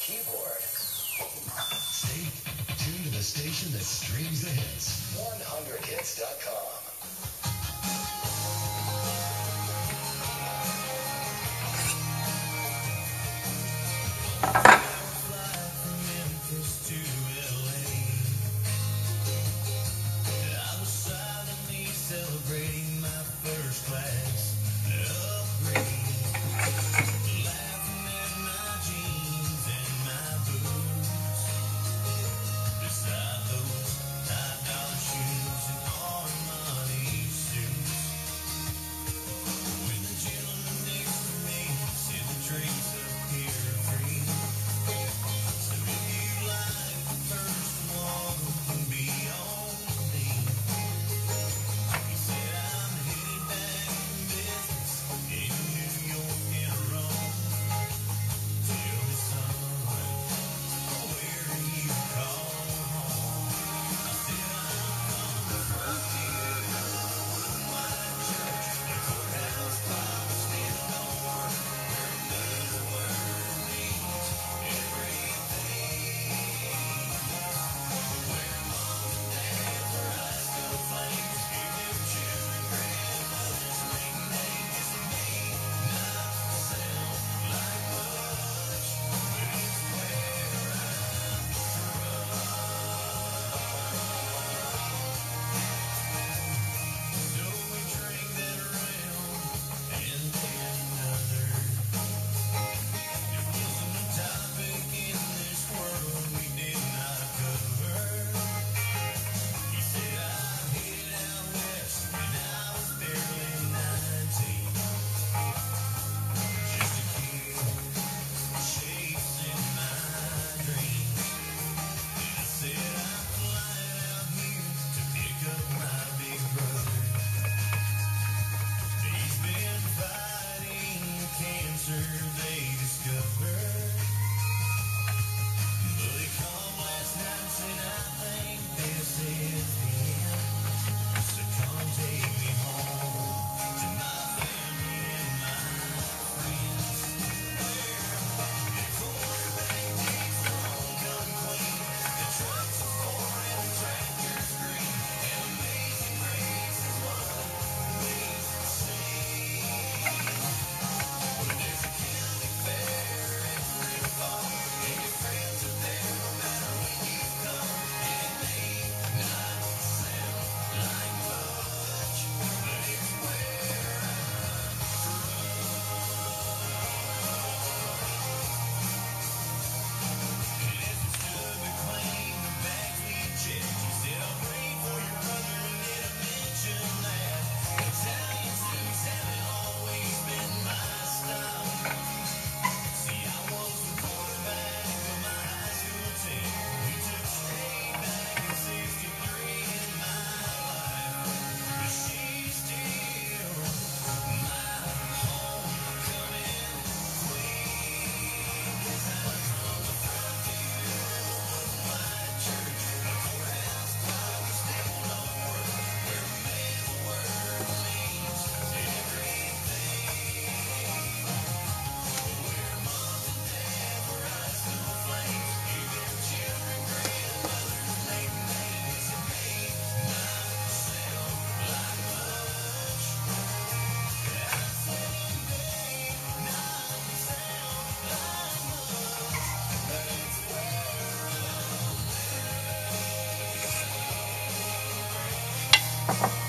keyboard. Stay tuned to the station that streams the hits. 100hits.com. Celebrating my first class upgrade, laughing at my jeans and my boots, beside those $5 shoes and Armani suits. When the gentleman next to me said the drinks up here are free, so if you like the first one, can be on me. They discovered, but he called last night and said, I think this is the end, so come take me home to my family and my friends. The quarterback takes the homecoming queen, the trucks are foreign and the tractor's green, and Amazing Grace is what we sing. There's a county fair every fall, and your friends are there no matter when you come. It may not sound like much, but it's where I'm from. And as we stood McLean, the bags we checked, he said, I'll pray for your brother, and didn't mention that Italian suits haven't always been my style. See, I was the quarterback of my high school team. We took straight back in '63 in my life, but she's still my homecoming queen. 'Cause I'm from the frontier of white church, a courthouse clock is still north, where may the word means everything. Where moms and dads were high school flames, gave their children grandmothers maiden names, and may not sound like much. I said it may not sound like much, but it's where I'm at.